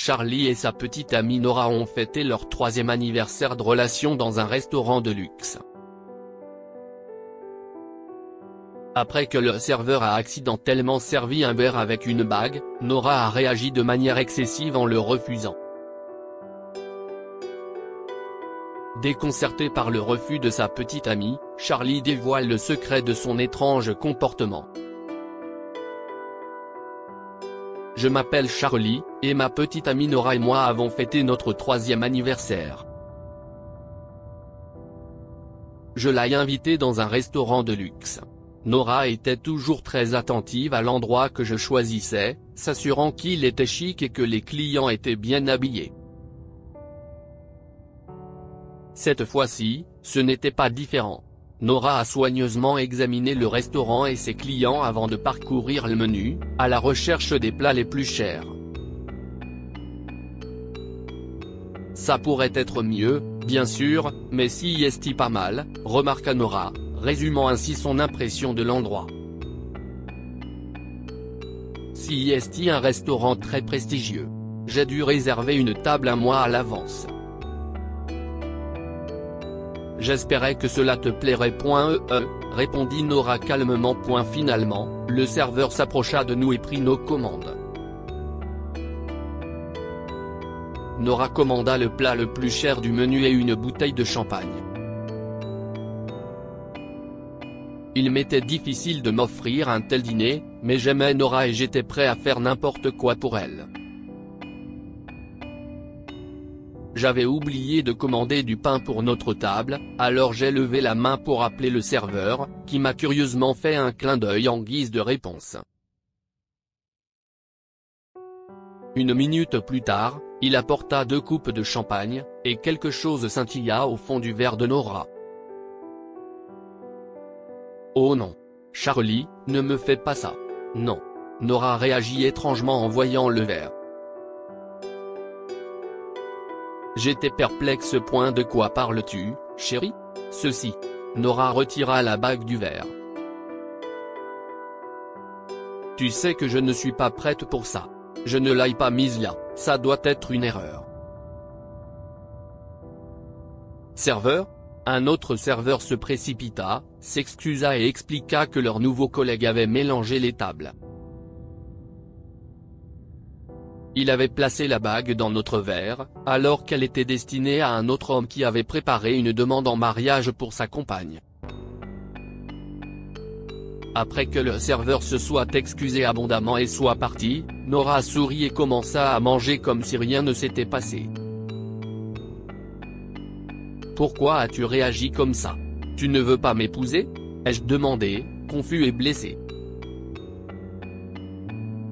Charlie et sa petite amie Nora ont fêté leur 3e anniversaire de relation dans un restaurant de luxe. Après que le serveur a accidentellement servi un verre avec une bague, Nora a réagi de manière excessive en le refusant. Déconcerté par le refus de sa petite amie, Charlie dévoile le secret de son étrange comportement. Je m'appelle Charlie, et ma petite amie Nora et moi avons fêté notre 3e anniversaire. Je l'ai invitée dans un restaurant de luxe. Nora était toujours très attentive à l'endroit que je choisissais, s'assurant qu'il était chic et que les clients étaient bien habillés. Cette fois-ci, ce n'était pas différent. Nora a soigneusement examiné le restaurant et ses clients avant de parcourir le menu, à la recherche des plats les plus chers. Ça pourrait être mieux, bien sûr, mais si est pas mal, remarqua Nora, résumant ainsi son impression de l'endroit. Si est un restaurant très prestigieux. J'ai dû réserver une table un mois à l'avance. J'espérais que cela te plairait. Répondit Nora calmement. Finalement, le serveur s'approcha de nous et prit nos commandes. Nora commanda le plat le plus cher du menu et une bouteille de champagne. Il m'était difficile de m'offrir un tel dîner, mais j'aimais Nora et j'étais prêt à faire n'importe quoi pour elle. J'avais oublié de commander du pain pour notre table, alors j'ai levé la main pour appeler le serveur, qui m'a curieusement fait un clin d'œil en guise de réponse. Une minute plus tard, il apporta 2 coupes de champagne, et quelque chose scintilla au fond du verre de Nora. Oh non. Charlie, ne me fais pas ça. Non. Nora réagit étrangement en voyant le verre. J'étais perplexe. De quoi parles-tu, chérie? Ceci. Nora retira la bague du verre. Tu sais que je ne suis pas prête pour ça. Je ne l'ai pas mise là, ça doit être une erreur. Serveur? Un autre serveur se précipita, s'excusa et expliqua que leur nouveau collègue avait mélangé les tables. Il avait placé la bague dans notre verre, alors qu'elle était destinée à un autre homme qui avait préparé une demande en mariage pour sa compagne. Après que le serveur se soit excusé abondamment et soit parti, Nora sourit et commença à manger comme si rien ne s'était passé. Pourquoi as-tu réagi comme ça? Tu ne veux pas m'épouser? Ai-je demandé, confus et blessé.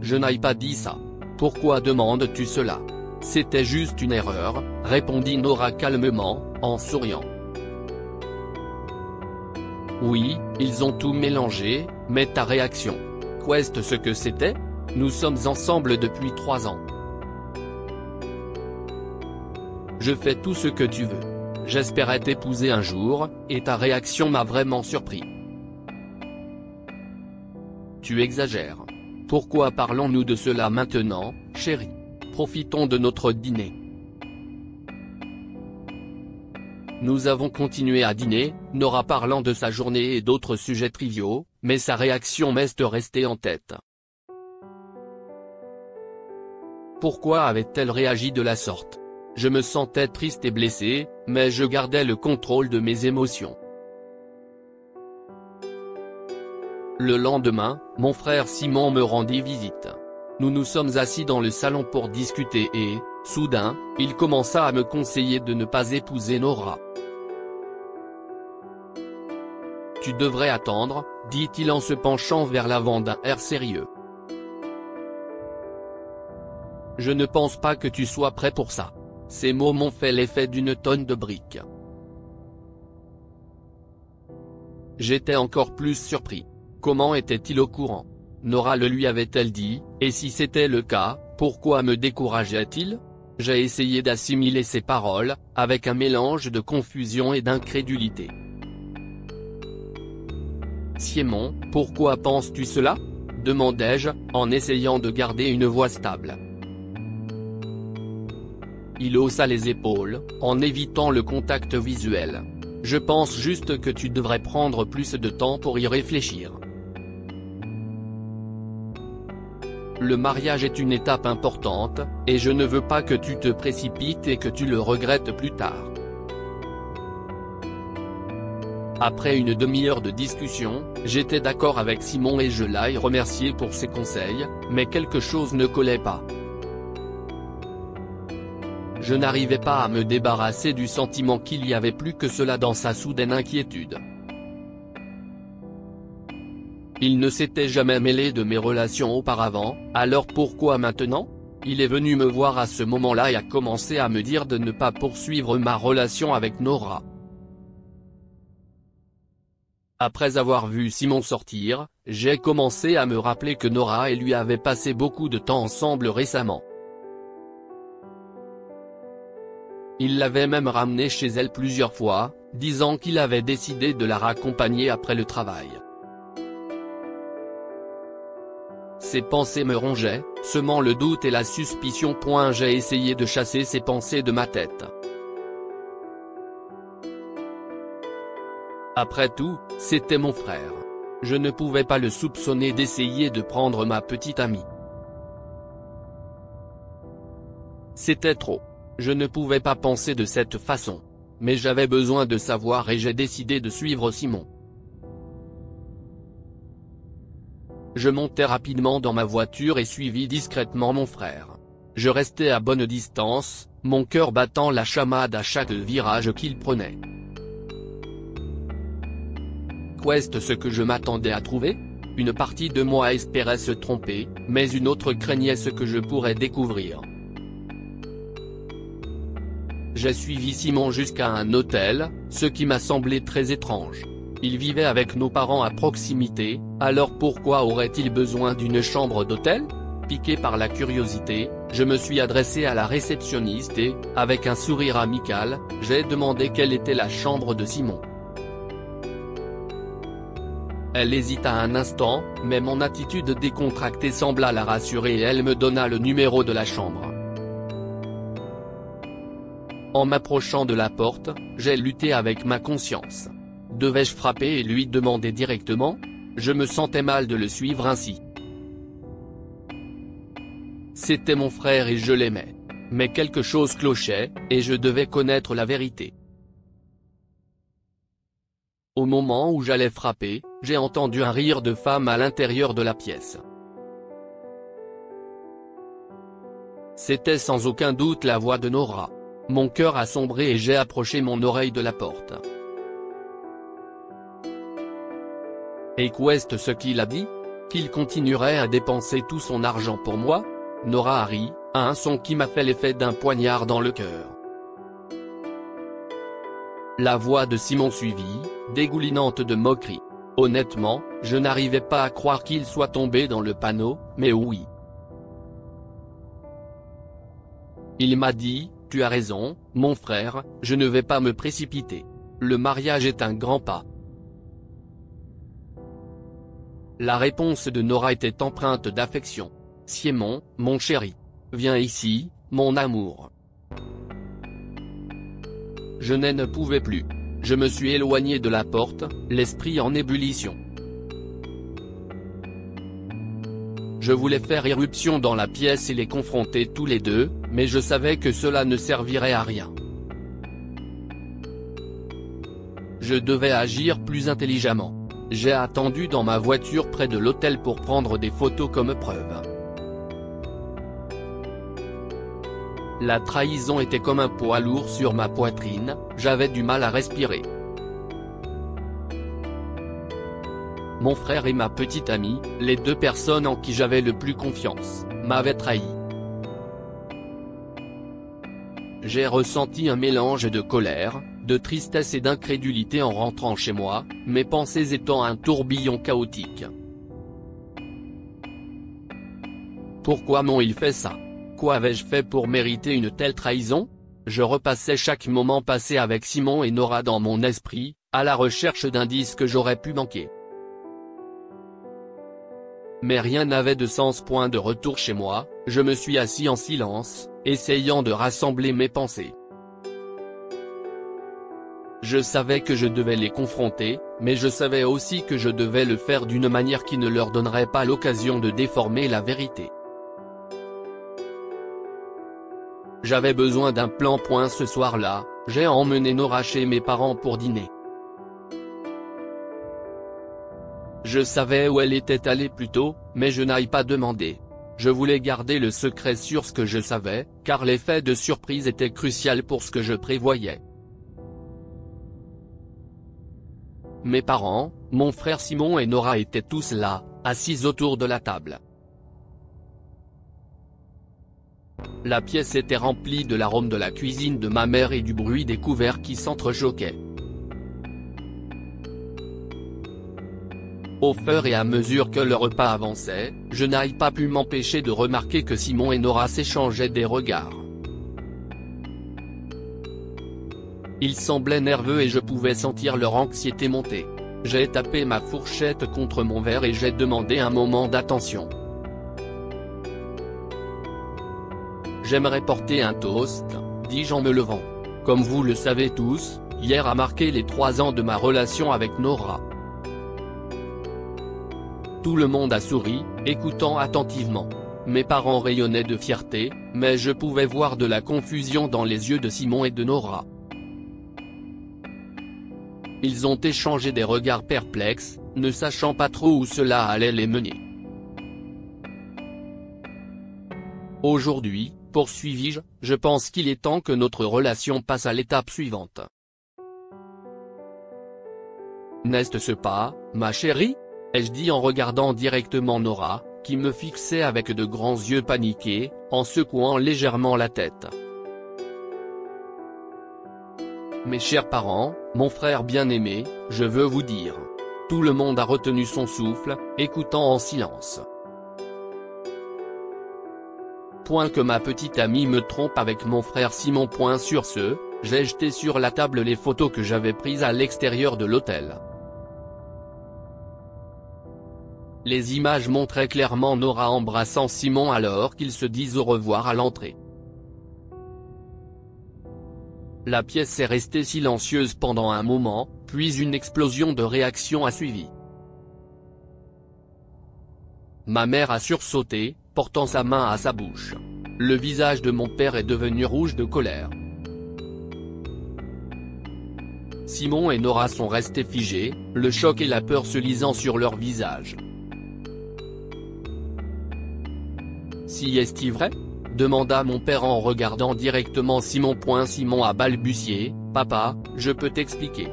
Je n'ai pas dit ça. Pourquoi demandes-tu cela? C'était juste une erreur, répondit Nora calmement, en souriant. Oui, ils ont tout mélangé, mais ta réaction? Qu'est-ce ce que c'était? Nous sommes ensemble depuis 3 ans. Je fais tout ce que tu veux. J'espérais t'épouser un jour, et ta réaction m'a vraiment surpris. Tu exagères. Pourquoi parlons-nous de cela maintenant, chérie? Profitons de notre dîner. Nous avons continué à dîner, Nora parlant de sa journée et d'autres sujets triviaux, mais sa réaction m'est restée en tête. Pourquoi avait-elle réagi de la sorte? Je me sentais triste et blessé, mais je gardais le contrôle de mes émotions. Le lendemain, mon frère Simon me rendit visite. Nous nous sommes assis dans le salon pour discuter et, soudain, il commença à me conseiller de ne pas épouser Nora. Tu devrais attendre, dit-il en se penchant vers l'avant d'un air sérieux. Je ne pense pas que tu sois prêt pour ça. Ces mots m'ont fait l'effet d'une tonne de briques. J'étais encore plus surpris. Comment était-il au courant? Nora le lui avait-elle dit, et si c'était le cas, pourquoi me décourageait-il? J'ai essayé d'assimiler ses paroles, avec un mélange de confusion et d'incrédulité. Simon, pourquoi penses-tu cela? Demandai-je, en essayant de garder une voix stable. Il haussa les épaules, en évitant le contact visuel. Je pense juste que tu devrais prendre plus de temps pour y réfléchir. Le mariage est une étape importante, et je ne veux pas que tu te précipites et que tu le regrettes plus tard. Après une demi-heure de discussion, j'étais d'accord avec Simon et je l'ai remercié pour ses conseils, mais quelque chose ne collait pas. Je n'arrivais pas à me débarrasser du sentiment qu'il y avait plus que cela dans sa soudaine inquiétude. Il ne s'était jamais mêlé de mes relations auparavant, alors pourquoi maintenant ? Il est venu me voir à ce moment-là et a commencé à me dire de ne pas poursuivre ma relation avec Nora. Après avoir vu Simon sortir, j'ai commencé à me rappeler que Nora et lui avaient passé beaucoup de temps ensemble récemment. Il l'avait même ramenée chez elle plusieurs fois, disant qu'il avait décidé de la raccompagner après le travail. Ces pensées me rongeaient, semant le doute et la suspicion. J'ai essayé de chasser ces pensées de ma tête. Après tout, c'était mon frère. Je ne pouvais pas le soupçonner d'essayer de prendre ma petite amie. C'était trop. Je ne pouvais pas penser de cette façon. Mais j'avais besoin de savoir et j'ai décidé de suivre Simon. Je montai rapidement dans ma voiture et suivis discrètement mon frère. Je restais à bonne distance, mon cœur battant la chamade à chaque virage qu'il prenait. Qu'est-ce ce que je m'attendais à trouver ? Une partie de moi espérait se tromper, mais une autre craignait ce que je pourrais découvrir. J'ai suivi Simon jusqu'à un hôtel, ce qui m'a semblé très étrange. Il vivait avec nos parents à proximité, alors pourquoi aurait-il besoin d'une chambre d'hôtel ? Piqué par la curiosité, je me suis adressé à la réceptionniste et, avec un sourire amical, j'ai demandé quelle était la chambre de Simon. Elle hésita un instant, mais mon attitude décontractée sembla la rassurer et elle me donna le numéro de la chambre. En m'approchant de la porte, j'ai lutté avec ma conscience. Devais-je frapper et lui demander directement ? Je me sentais mal de le suivre ainsi. C'était mon frère et je l'aimais. Mais quelque chose clochait, et je devais connaître la vérité. Au moment où j'allais frapper, j'ai entendu un rire de femme à l'intérieur de la pièce. C'était sans aucun doute la voix de Nora. Mon cœur a sombré et j'ai approché mon oreille de la porte. Et qu'est-ce ce qu'il a dit ? Qu'il continuerait à dépenser tout son argent pour moi ? Nora a ri, à un son qui m'a fait l'effet d'un poignard dans le cœur. La voix de Simon suivit, dégoulinante de moquerie. Honnêtement, je n'arrivais pas à croire qu'il soit tombé dans le panneau, mais oui. Il m'a dit, « Tu as raison, mon frère, je ne vais pas me précipiter. Le mariage est un grand pas. » La réponse de Nora était empreinte d'affection. « Simon, mon chéri. Viens ici, mon amour. » Je ne pouvais plus. Je me suis éloigné de la porte, l'esprit en ébullition. Je voulais faire irruption dans la pièce et les confronter tous les deux, mais je savais que cela ne servirait à rien. Je devais agir plus intelligemment. J'ai attendu dans ma voiture près de l'hôtel pour prendre des photos comme preuve. La trahison était comme un poids lourd sur ma poitrine, j'avais du mal à respirer. Mon frère et ma petite amie, les deux personnes en qui j'avais le plus confiance, m'avaient trahi. J'ai ressenti un mélange de colère, de tristesse et d'incrédulité en rentrant chez moi, mes pensées étant un tourbillon chaotique. Pourquoi m'ont-ils fait ça ? Quoi avais-je fait pour mériter une telle trahison ? Je repassais chaque moment passé avec Simon et Nora dans mon esprit, à la recherche d'indices que j'aurais pu manquer. Mais rien n'avait de sens. Point de retour chez moi, je me suis assis en silence, essayant de rassembler mes pensées. Je savais que je devais les confronter, mais je savais aussi que je devais le faire d'une manière qui ne leur donnerait pas l'occasion de déformer la vérité. J'avais besoin d'un plan. Ce soir-là, j'ai emmené Nora chez mes parents pour dîner. Je savais où elle était allée plus tôt, mais je n'ai pas demandé. Je voulais garder le secret sur ce que je savais, car l'effet de surprise était crucial pour ce que je prévoyais. Mes parents, mon frère Simon et Nora étaient tous là, assis autour de la table. La pièce était remplie de l'arôme de la cuisine de ma mère et du bruit des couverts qui s'entrechoquaient. Au fur et à mesure que le repas avançait, je n'ai pas pu m'empêcher de remarquer que Simon et Nora s'échangeaient des regards. Ils semblaient nerveux et je pouvais sentir leur anxiété monter. J'ai tapé ma fourchette contre mon verre et j'ai demandé un moment d'attention. J'aimerais porter un toast, dis-je en me levant. Comme vous le savez tous, hier a marqué les 3 ans de ma relation avec Nora. Tout le monde a souri, écoutant attentivement. Mes parents rayonnaient de fierté, mais je pouvais voir de la confusion dans les yeux de Simon et de Nora. Ils ont échangé des regards perplexes, ne sachant pas trop où cela allait les mener. Aujourd'hui, poursuivis-je, je pense qu'il est temps que notre relation passe à l'étape suivante. N'est-ce pas, ma chérie ? Ai-je dit en regardant directement Nora, qui me fixait avec de grands yeux paniqués, en secouant légèrement la tête. Mes chers parents, mon frère bien-aimé, je veux vous dire. Tout le monde a retenu son souffle, écoutant en silence. Point que ma petite amie me trompe avec mon frère Simon. Point sur ce, j'ai jeté sur la table les photos que j'avais prises à l'extérieur de l'hôtel. Les images montraient clairement Nora embrassant Simon alors qu'ils se disent au revoir à l'entrée. La pièce est restée silencieuse pendant un moment, puis une explosion de réactions a suivi. Ma mère a sursauté, portant sa main à sa bouche. Le visage de mon père est devenu rouge de colère. Simon et Nora sont restés figés, le choc et la peur se lisant sur leur visage. Si est-il vrai ? Demanda mon père en regardant directement Simon. Simon a balbutié, « Papa, je peux t'expliquer. »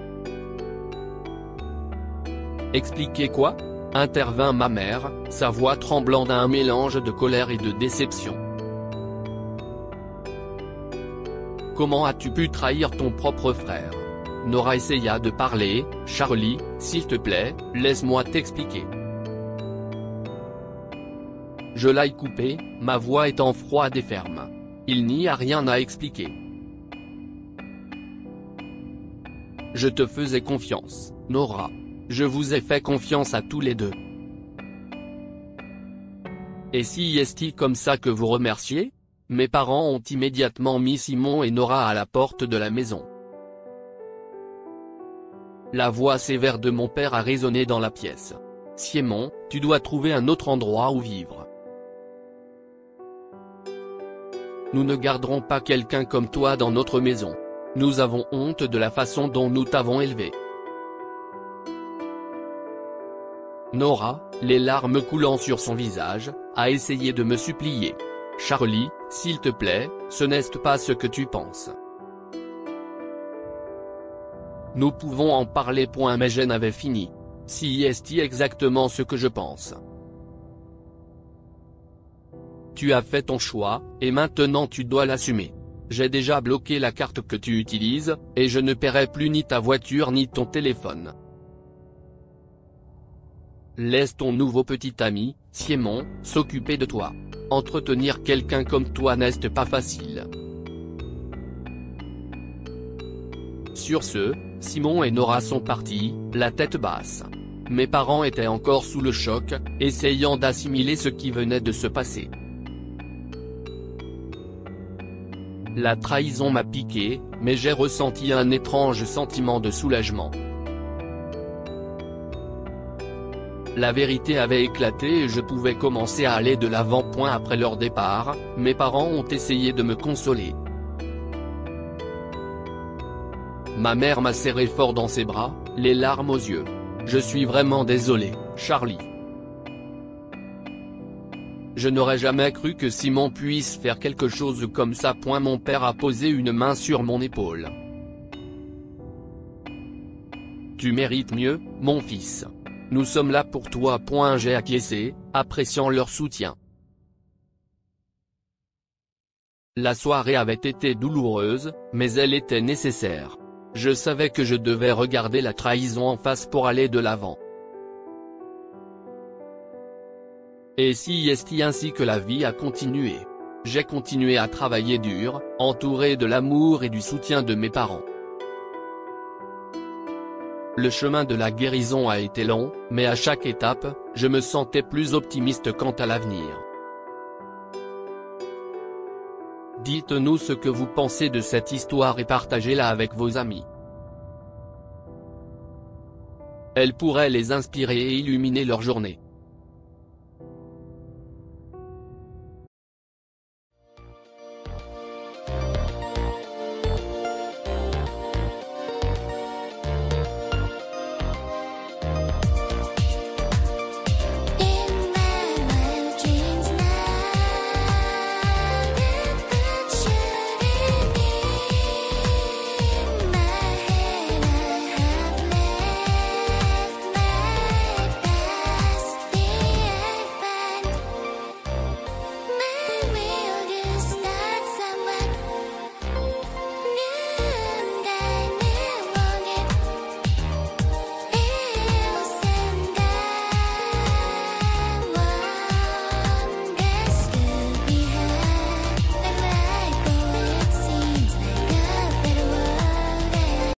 Expliquer quoi ? Intervint ma mère, sa voix tremblant d'un mélange de colère et de déception. Comment as-tu pu trahir ton propre frère ? Nora essaya de parler, « Charlie, s'il te plaît, laisse-moi t'expliquer. » Je l'ai coupé, ma voix étant froide et ferme. Il n'y a rien à expliquer. Je te faisais confiance, Nora. Je vous ai fait confiance à tous les deux. Et si est-il comme ça que vous remerciez ? Mes parents ont immédiatement mis Simon et Nora à la porte de la maison. La voix sévère de mon père a résonné dans la pièce. Simon, tu dois trouver un autre endroit où vivre. Nous ne garderons pas quelqu'un comme toi dans notre maison. Nous avons honte de la façon dont nous t'avons élevé. Nora, les larmes coulant sur son visage, a essayé de me supplier. « Charlie, s'il te plaît, ce n'est pas ce que tu penses. Nous pouvons en parler. » Mais je n'avais fini. Si est-il exactement ce que je pense. Tu as fait ton choix, et maintenant tu dois l'assumer. J'ai déjà bloqué la carte que tu utilises, et je ne paierai plus ni ta voiture ni ton téléphone. Laisse ton nouveau petit ami, Simon, s'occuper de toi. Entretenir quelqu'un comme toi n'est pas facile. Sur ce, Simon et Nora sont partis, la tête basse. Mes parents étaient encore sous le choc, essayant d'assimiler ce qui venait de se passer. La trahison m'a piqué, mais j'ai ressenti un étrange sentiment de soulagement. La vérité avait éclaté et je pouvais commencer à aller de l'avant. Après leur départ, mes parents ont essayé de me consoler. Ma mère m'a serré fort dans ses bras, les larmes aux yeux. Je suis vraiment désolé, Charlie. Je n'aurais jamais cru que Simon puisse faire quelque chose comme ça. Mon père a posé une main sur mon épaule. Tu mérites mieux, mon fils. Nous sommes là pour toi. J'ai acquiescé, appréciant leur soutien. La soirée avait été douloureuse, mais elle était nécessaire. Je savais que je devais regarder la trahison en face pour aller de l'avant. Et si est ainsi que la vie a continué. J'ai continué à travailler dur, entouré de l'amour et du soutien de mes parents. Le chemin de la guérison a été long, mais à chaque étape, je me sentais plus optimiste quant à l'avenir. Dites-nous ce que vous pensez de cette histoire et partagez-la avec vos amis. Elle pourrait les inspirer et illuminer leur journée.